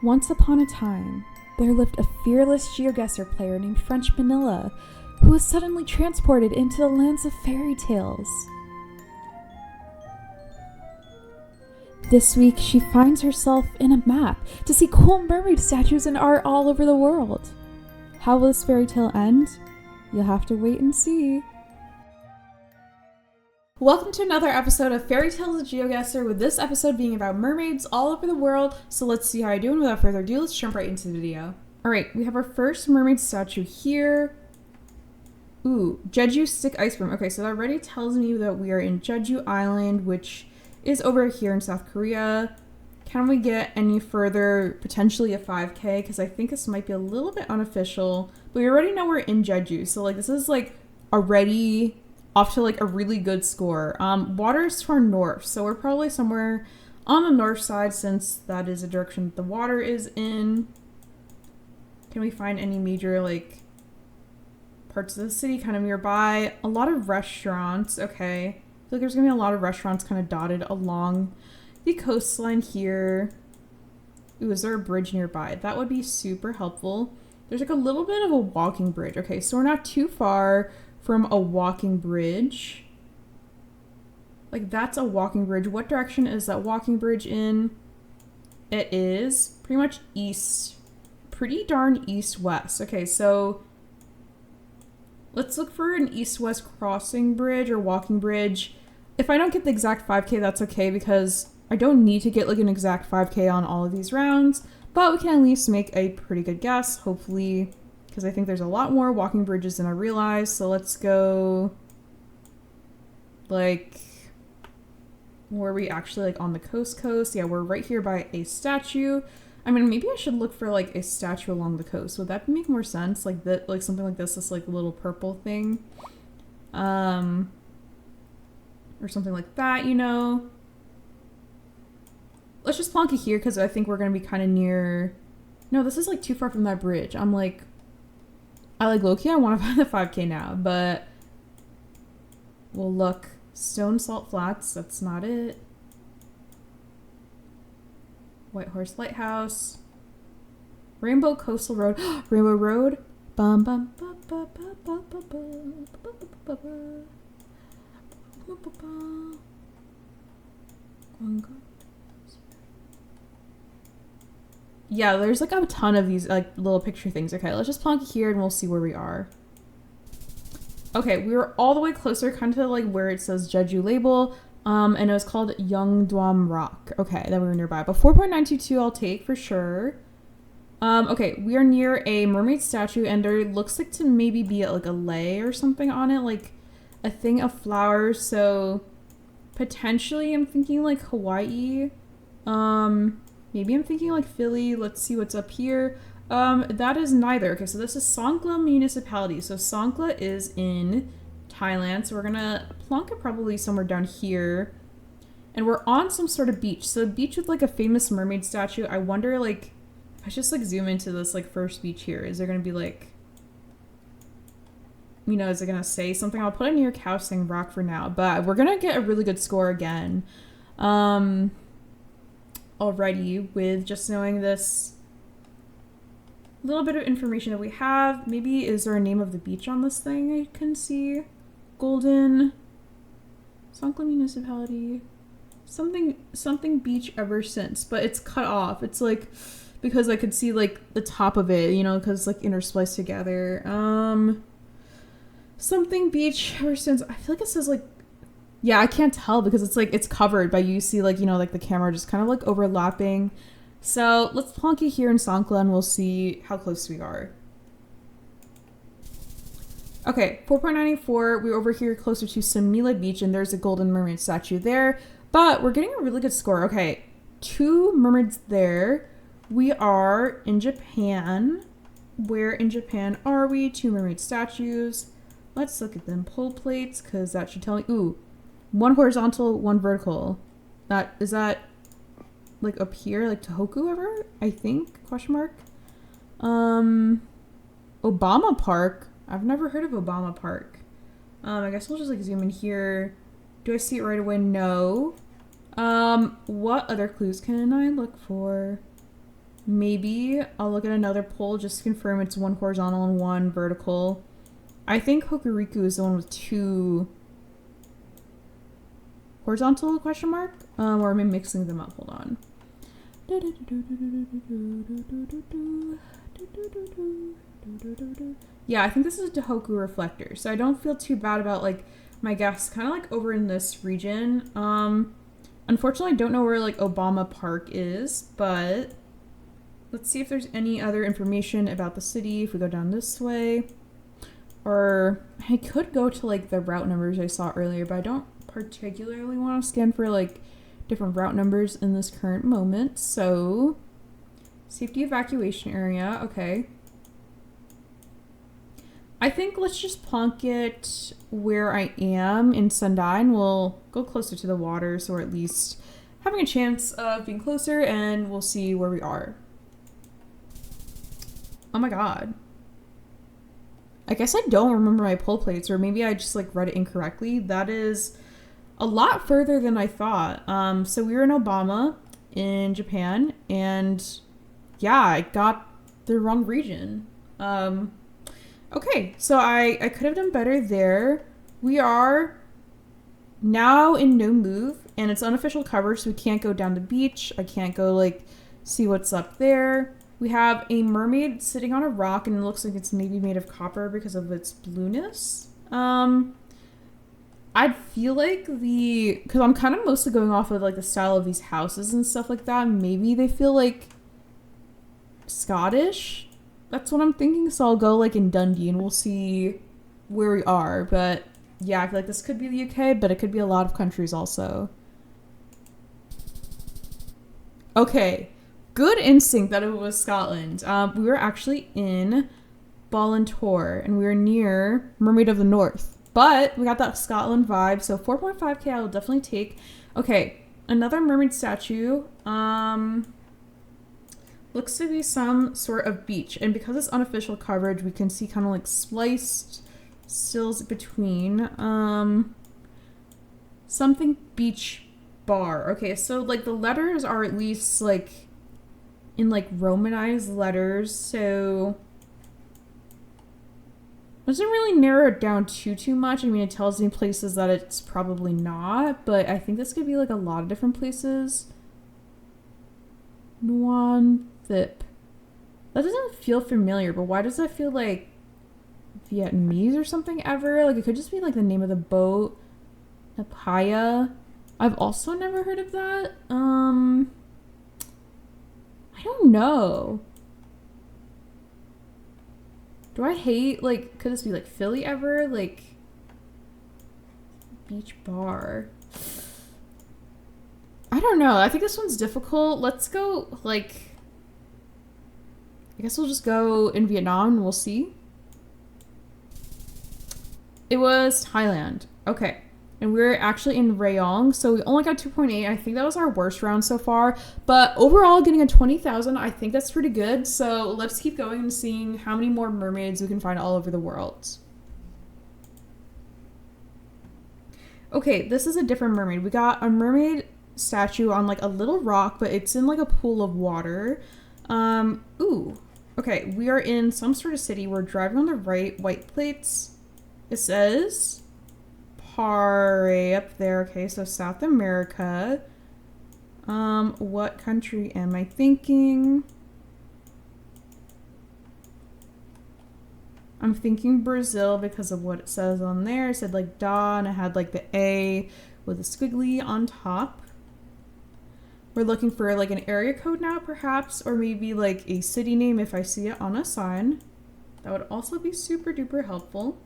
Once upon a time, there lived a fearless Geoguessr player named French Manila, who was suddenly transported into the lands of fairy tales. This week, she finds herself in a map to see cool mermaid statues and art all over the world. How will this fairy tale end? You'll have to wait and see. Welcome to another episode of Fairytales of Geoguessr, with this episode being about mermaids all over the world. So let's see how I do, and without further ado, let's jump right into the video. Alright, we have our first mermaid statue here. Ooh, Jeju Stick Ice Cream. Okay, so that already tells me that we are in Jeju Island, which is over here in South Korea. Can we get any further, potentially a 5K? Because I think this might be a little bit unofficial, but we already know we're in Jeju. So like this is like already off to like a really good score. Water is to our north, so we're probably somewhere on the north side since that is the direction the water is in. Can we find any major like parts of the city kind of nearby? A lot of restaurants. Okay, I feel like there's gonna be a lot of restaurants kind of dotted along the coastline here. Ooh, is there a bridge nearby? That would be super helpful. There's like a little bit of a walking bridge. Okay, so we're not too far from a walking bridge. Like that's a walking bridge. What direction is that walking bridge in? It is pretty much east, pretty darn east-west. Okay, so let's look for an east-west crossing bridge or walking bridge. If I don't get the exact 5K, that's okay, because I don't need to get like an exact 5K on all of these rounds, but we can at least make a pretty good guess, hopefully, because I think there's a lot more walking bridges than I realized. So let's go like, where are we actually, like on the coast? Yeah, we're right here by a statue. I mean, maybe I should look for like a statue along the coast. Would that make more sense? Like that, like something like this like little purple thing. Or something like that, you know? Let's just plonk it here because I think we're going to be kind of near. No, this is like too far from that bridge. I'm like, I like low-key, I want to find the 5K now, but we'll look. Stone Salt Flats, that's not it. White Horse Lighthouse. Rainbow Coastal Road. Rainbow Road. Bum bum ba ba ba ba ba ba ba ba ba. Yeah, there's like a ton of these like little picture things. Okay, let's just plonk it here and we'll see where we are. Okay, we were all the way closer, kind of like where it says Jeju label, and it was called Yeongdwam Rock. Okay, that we were nearby, but 4.922 I'll take for sure. Okay, we are near a mermaid statue, and there looks like to maybe be like a lei or something on it, like a thing of flowers. So potentially, I'm thinking like Hawaii. Maybe I'm thinking like Philly. Let's see what's up here. That is neither. Okay, so this is Songkla municipality. So Songkla is in Thailand. So we're gonna plonk it probably somewhere down here. And we're on some sort of beach. So a beach with like a famous mermaid statue. I wonder like, if I just like zoom into this like first beach here, is there gonna be like, you know, is it gonna say something? I'll put it near Kaohsiung Rock for now, but we're gonna get a really good score again. Already with just knowing this little bit of information that we have. Maybe is there a name of the beach on this thing I can see? Golden Songkla municipality, something beach ever since, but it's cut off. It's like because I could see like the top of it, you know, because like interspliced together. Something beach ever since. I feel like it says like, yeah, I can't tell because it's like it's covered, but you see like, you know, like the camera just kind of like overlapping. So let's plonk it here in Songkla and we'll see how close we are. Okay, 4.94, we're over here closer to Samila Beach and there's a golden mermaid statue there, but we're getting a really good score. Okay, 2 mermaids there. We are in Japan. Where in Japan are we? 2 mermaid statues. Let's look at them pull plates because that should tell me. Ooh. 1 horizontal, 1 vertical. Is that like up here, like Tohoku ever? I think, question mark. Obama Park. I've never heard of Obama Park. I guess we'll just like zoom in here. Do I see it right away? No. What other clues can I look for? Maybe I'll look at another poll just to confirm it's one horizontal and one vertical. I think Hokuriku is the one with 2 horizontal question mark? Or am I mixing them up? Hold on. Yeah, I think this is a Tohoku reflector, so I don't feel too bad about like my guess. Kind of like over in this region. Unfortunately, I don't know where like Obama Park is, but let's see if there's any other information about the city if we go down this way. Or I could go to like the route numbers I saw earlier, but I don't particularly want to scan for like different route numbers in this current moment. So safety evacuation area. Okay. I think let's just plonk it where I am in Sendai, and we'll go closer to the water, so we're at least having a chance of being closer, and we'll see where we are. Oh my god. I guess I don't remember my pull plates, or maybe I just like read it incorrectly. That is a lot further than I thought. So we were in Obama in Japan, and yeah, I got the wrong region. Okay, so I could have done better there. We are now in no move, and it's unofficial coverage, so we can't go down the beach. I can't go like see what's up there. We have a mermaid sitting on a rock, and it looks like it's maybe made of copper because of its blueness. I'd feel like because I'm kind of mostly going off of like the style of these houses and stuff like that. Maybe they feel like Scottish. That's what I'm thinking. So I'll go like in Dundee, and we'll see where we are. But yeah, I feel like this could be the UK, but it could be a lot of countries also. Okay. Good instinct that it was Scotland. We were actually in Ballantor, and we were near Mermaid of the North. But we got that Scotland vibe, so 4.5k I will definitely take. Okay, another mermaid statue. Looks to be some sort of beach. And because it's unofficial coverage, we can see kind of like spliced stills between. Something beach bar. Okay, so like the letters are at least like in like Romanized letters, so doesn't really narrow it down too much. I mean, it tells me places that it's probably not, but I think this could be like a lot of different places. Nuan Thip. That doesn't feel familiar, but why does that feel like Vietnamese or something ever? Like it could just be like the name of the boat. Napaya. I've also never heard of that. I don't know. Do I hate, like, could this be, like, Philly ever? Like, beach bar. I don't know. I think this one's difficult. Let's go, like, I guess we'll just go in Vietnam and we'll see. It was Thailand. Okay. And we're actually in Rayong, so we only got 2.8. I think that was our worst round so far. But overall, getting a 20,000, I think that's pretty good. So let's keep going and seeing how many more mermaids we can find all over the world. Okay, this is a different mermaid. We got a mermaid statue on like a little rock, but it's in like a pool of water. Ooh. Okay, we are in some sort of city. We're driving on the right, white plates. It says Pare up there. Okay, so South America. What country am I thinking? I'm thinking Brazil because of what it says on there. It said like da, and it had like the A with a squiggly on top. We're looking for like an area code now, perhaps, or maybe like a city name if I see it on a sign. That would also be super duper helpful.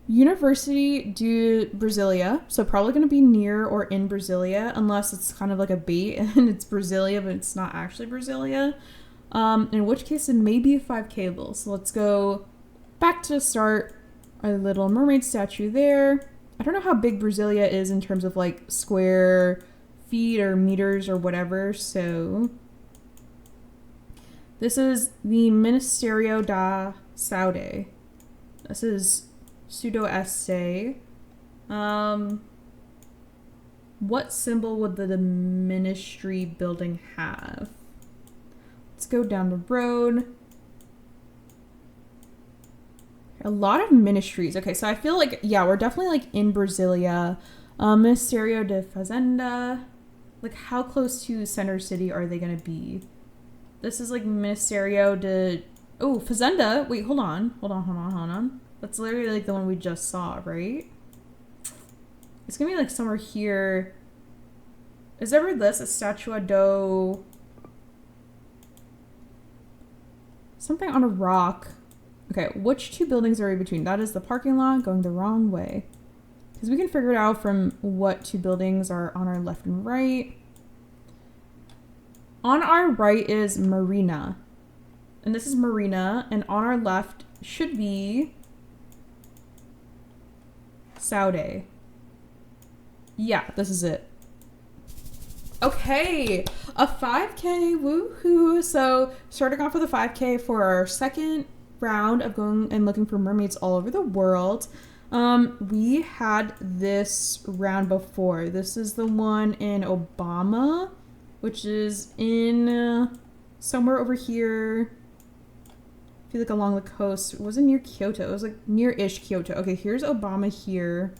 University de Brasilia, so probably going to be near or in Brasilia, unless it's kind of like a bait and it's Brasilia, but it's not actually Brasilia. In which case it may be a 5 cable. So let's go back to the start. Our little mermaid statue there. I don't know how big Brasilia is in terms of like square feet or meters or whatever. So this is the Ministerio da Saúde. This is pseudo-essay. What symbol would the ministry building have? go down the road. A lot of ministries. Okay, so I feel like, yeah, we're definitely like in Brasilia. Ministerio de Fazenda. Like, how close to Center City are they gonna be? This is like Ministerio de... Oh, Fazenda. Wait, hold on. Hold on. That's literally like the one we just saw, right? It's gonna be like somewhere here. Is ever this a Statua do... Something on a rock. Okay, which two buildings are we between? That is the parking lot going the wrong way. Because we can figure it out from what two buildings are on our left and right. On our right is Marina. And this is Marina. And on our left should be Saude. Yeah, this is it. Okay, a 5K, woohoo. So starting off with a 5K for our second round of going and looking for mermaids all over the world. We had this round before. This is the one in Obama, which is in somewhere over here. I feel like along the coast. It wasn't near Kyoto. It was like near-ish Kyoto. Okay, here's Obama here.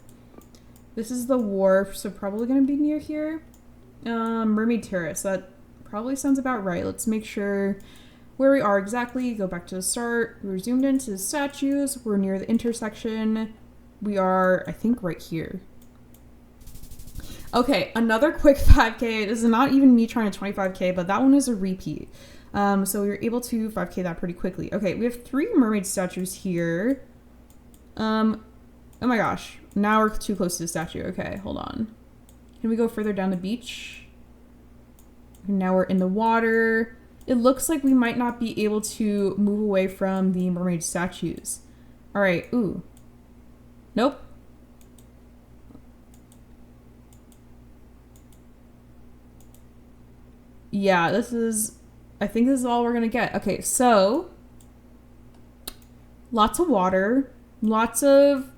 This is the wharf, so probably gonna be near here. Mermaid Terrace. That probably sounds about right. Let's make sure where we are exactly. Go back to the start. We're zoomed into the statues. We're near the intersection. We are, I think, right here. Okay, another quick 5K. This is not even me trying to 25K, but that one is a repeat. So we were able to 5K that pretty quickly. Okay, we have 3 mermaid statues here. Oh my gosh. Now we're too close to the statue. Okay, hold on. Can we go further down the beach? Now we're in the water. It looks like we might not be able to move away from the mermaid statues. All right, ooh. Nope. Yeah, I think this is all we're gonna get. Okay, so lots of water, lots of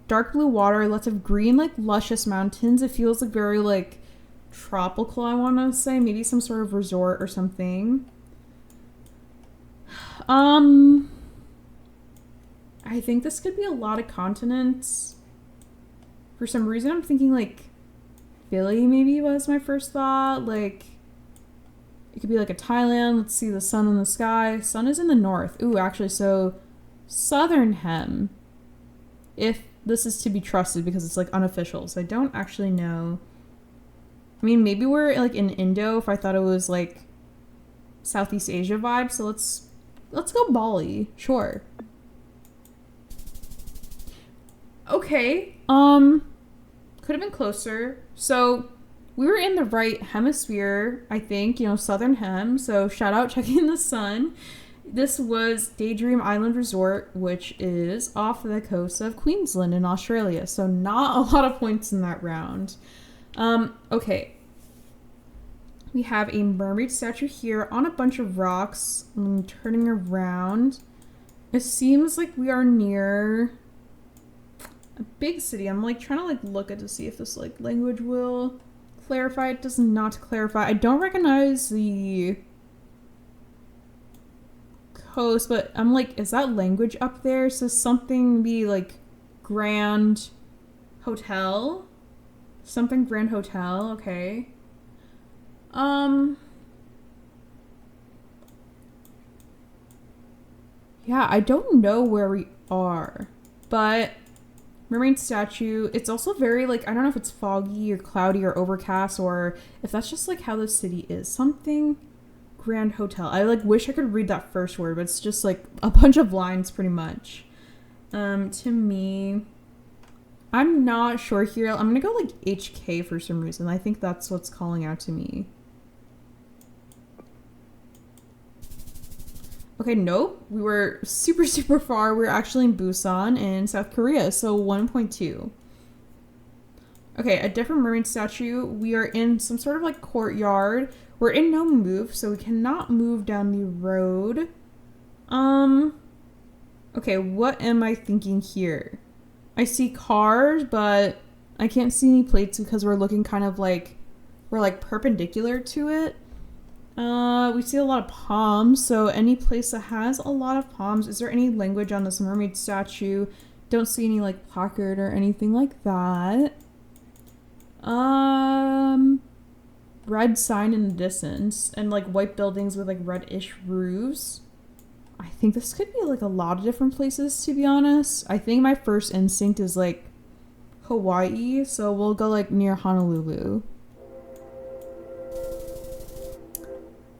dark blue water, lots of green, like luscious mountains. It feels like very like tropical, I want to say. Maybe some sort of resort or something. I think this could be a lot of continents. For some reason, I'm thinking like Philly maybe was my first thought. Like, it could be like a Thailand. Let's see the sun in the sky. Sun is in the north. Ooh, actually, so Southern Hem. If this is to be trusted because it's like unofficial. So I don't actually know. I mean, maybe we're like in Indo if I thought it was like Southeast Asia vibe. So let's go Bali. Sure. Okay. Could have been closer. So we were in the right hemisphere, I think, you know, Southern Hem. So shout out checking the sun. This was Daydream Island Resort, which is off the coast of Queensland in Australia. So not a lot of points in that round. Okay. We have a mermaid statue here on a bunch of rocks. I'm turning around. It seems like we are near a big city. I'm like trying to like look at to see if this like language will clarify. It does not clarify. I don't recognize the coast, but I'm like, is that language up there? So something be like Grand Hotel? Something Grand Hotel, okay. Yeah, I don't know where we are, but mermaid statue, it's also very like, I don't know if it's foggy or cloudy or overcast or if that's just like how the city is. Something Grand Hotel. I like wish I could read that first word, but it's just like a bunch of lines pretty much. To me, I'm not sure here. I'm gonna go like HK for some reason. I think that's what's calling out to me. Okay, nope. We were super, super far. We're actually in Busan in South Korea, so 1.2. Okay, a different mermaid statue. We are in some sort of like courtyard. We're in no move, so we cannot move down the road. Okay, what am I thinking here? I see cars, but I can't see any plates because we're looking kind of like, we're like perpendicular to it. We see a lot of palms, so any place that has a lot of palms. Is there any language on this mermaid statue? Don't see any like placard or anything like that. Red sign in the distance and like white buildings with like reddish roofs. I think this could be like a lot of different places, to be honest. I think my first instinct is like Hawaii, so we'll go like near Honolulu.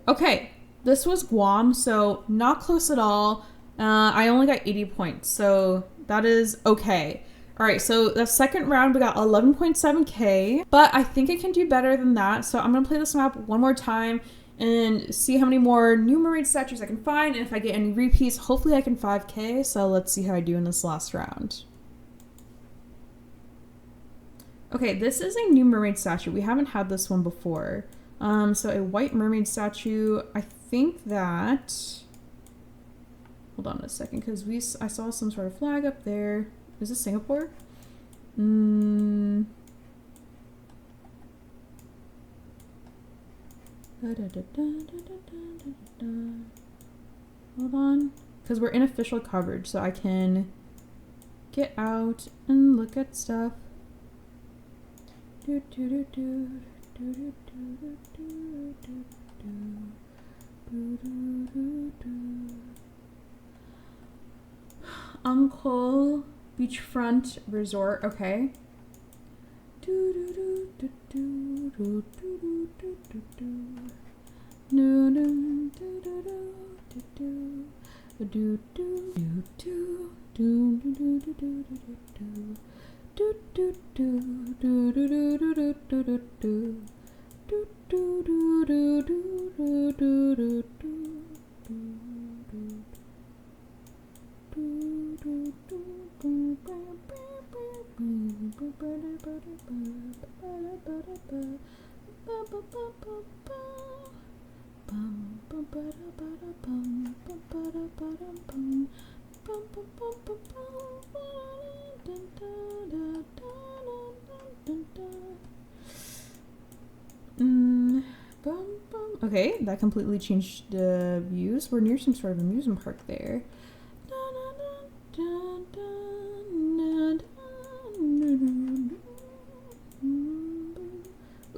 Okay, this was Guam, so not close at all. I only got 80 points, so that is okay. All right, so the second round we got 11.7k, but I think I can do better than that. So I'm gonna play this map one more time and see how many more new mermaid statues I can find. And if I get any repeats, hopefully I can 5k. So let's see how I do in this last round. Okay, this is a new mermaid statue. We haven't had this one before. So a white mermaid statue. I think that, hold on a second, because I saw some sort of flag up there. Is this Singapore? Hold on, because we're in official coverage, so I can get out and look at stuff. Uncle Beachfront Resort, okay. Okay, that completely changed the views. We're near some sort of amusement park there.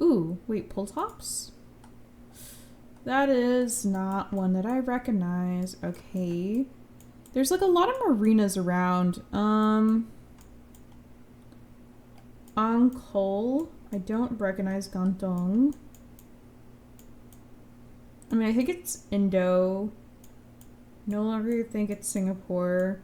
Ooh, wait, pull tops? That is not one that I recognize. Okay. There's like a lot of marinas around. Angkol. I don't recognize Gantong. I mean, I think it's Indo. No longer think it's Singapore.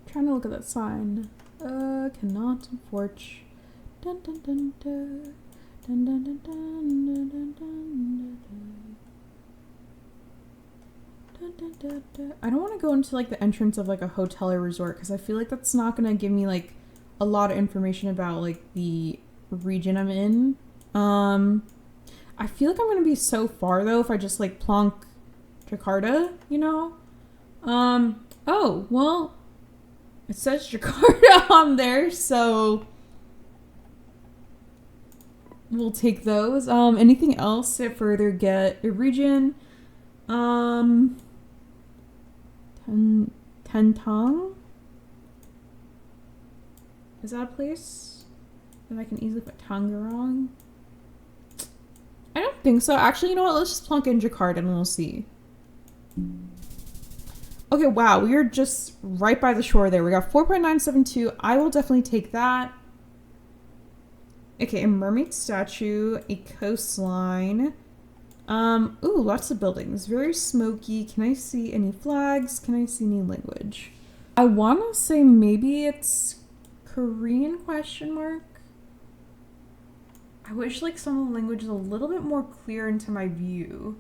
Trying to look at that sign. Cannot forge. I don't want to go into like the entrance of like a hotel or resort because I feel like that's not gonna give me like a lot of information about like the region I'm in. I feel like I'm gonna be so far though if I just like plonk Jakarta, you know? Oh, well, it says Jakarta on there, so we'll take those. Anything else to further get a region? Tentang? Is that a place that I can easily put Tangerang? I don't think so. Actually, you know what? Let's just plunk in Jakarta and we'll see. Okay, wow. We are just right by the shore there. We got 4.972. I will definitely take that. Okay, a mermaid statue, a coastline. Ooh, lots of buildings. Very smoky. Can I see any flags? Can I see any language? I want to say maybe it's Korean question mark. I wish like some of the language is a little bit more clear into my view.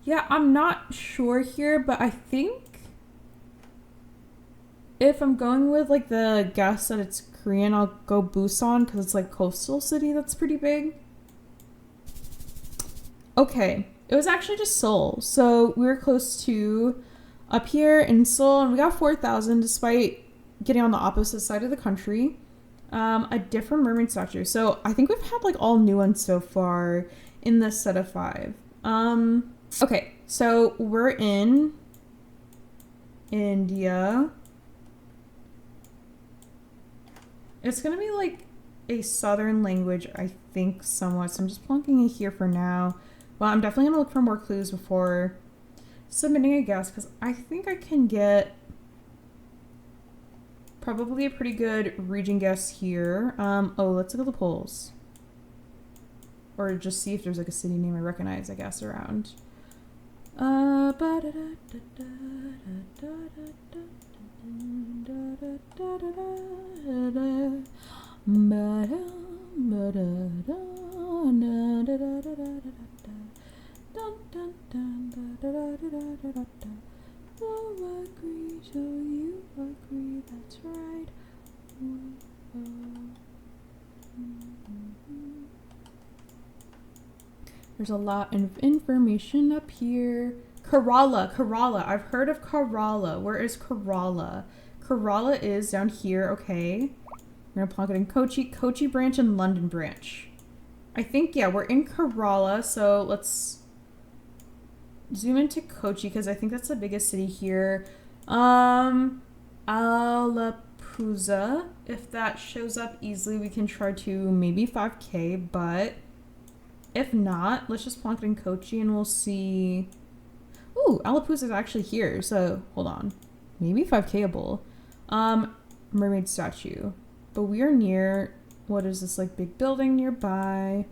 Yeah, I'm not sure here, but I think if I'm going with like the guess that it's Korean, I'll go Busan because it's like coastal city that's pretty big. Okay, it was actually just Seoul. So we were close to up here in Seoul, and we got 4,000 despite getting on the opposite side of the country. A different mermaid statue. So I think we've had like all new ones so far in this set of 5. Okay, so we're in India. It's gonna be like a southern language, I think, somewhat. So I'm just plunking it here for now. Well, I'm definitely gonna look for more clues before submitting a guess because I think I can get probably a pretty good region guess here. Oh, let's look at the polls. Or just see if there's like a city name I recognize, I guess, around. Oh, agree, so you agree, that's right. There's a lot of information up here. Kerala. I've heard of Kerala. Where is Kerala? Kerala is down here, okay. We're gonna plug it in Kochi branch and London branch. I think, yeah, we're in Kerala, so let's zoom into Kochi because I think that's the biggest city here. Alappuzha. If that shows up easily, we can try to maybe 5K, but if not, let's just plonk it in Kochi and we'll see. Ooh, Alappuzha is actually here, so hold on. Maybe 5K-able. Mermaid statue. But we are near, what is this, like, big building nearby?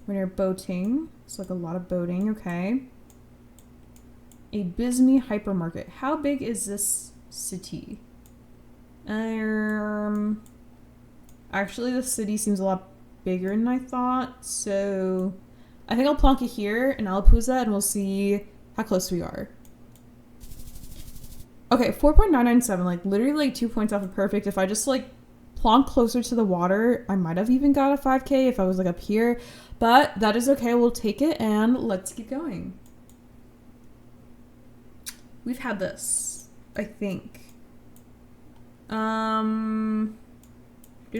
We're near boating. It's like a lot of boating, okay. A Bisme hypermarket. How big is this city? Actually, the city seems a lot bigger than I thought, so I think I'll plonk it here in Alappuzha and we'll see how close we are. Okay, 4.997, like literally like 2 points off of perfect. If I just like plonk closer to the water, I might have even got a 5K if I was like up here, but that is okay. We'll take it and let's keep going. We've had this, I think. Did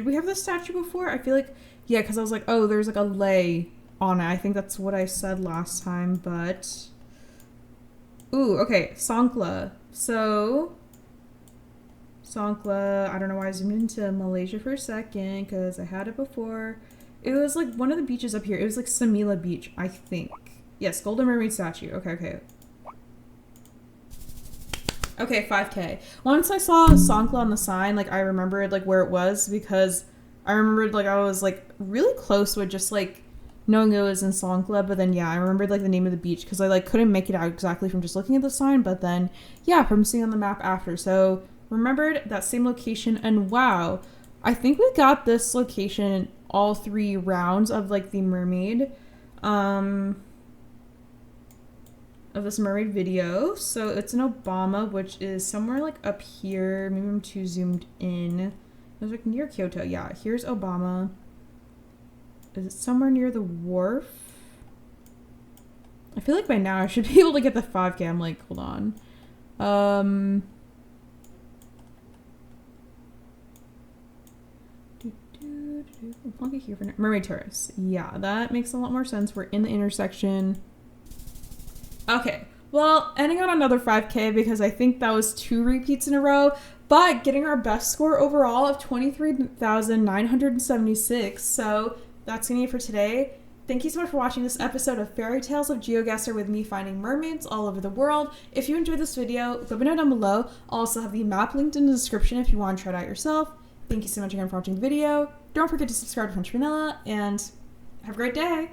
we have this statue before? I feel like, yeah, because I was like, oh, there's like a lei on it. I think that's what I said last time, but... Ooh, okay, Songkla. So, Songkla, I don't know why I zoomed into Malaysia for a second, because I had it before. It was like one of the beaches up here. It was like Samila Beach, I think. Yes, Golden Mermaid statue. Okay. Okay, 5K. Once I saw Songkla on the sign, like I remembered like where it was because I remembered like I was like really close with just like knowing it was in Songkla, but then yeah, I remembered like the name of the beach because I like couldn't make it out exactly from just looking at the sign, but then yeah, from seeing on the map after. So remembered that same location, and wow, I think we got this location all 3 rounds of like the mermaid. Of this mermaid video. So it's in Obama, which is somewhere like up here. Maybe I'm too zoomed in. It was like near Kyoto. Yeah, here's Obama. Is it somewhere near the wharf? I feel like by now I should be able to get the 5K. I'm like, hold on. Plunky here for Mermaid Terrace. Yeah, that makes a lot more sense. We're in the intersection. Okay, well, ending on another 5K because I think that was 2 repeats in a row, but getting our best score overall of 23,976. So that's gonna be it for today. Thank you so much for watching this episode of Fairy Tales of Geoguessr with me finding mermaids all over the world. If you enjoyed this video, let me know down below. I'll also have the map linked in the description if you want to try it out yourself. Thank you so much again for watching the video. Don't forget to subscribe to French Vanilla, and have a great day.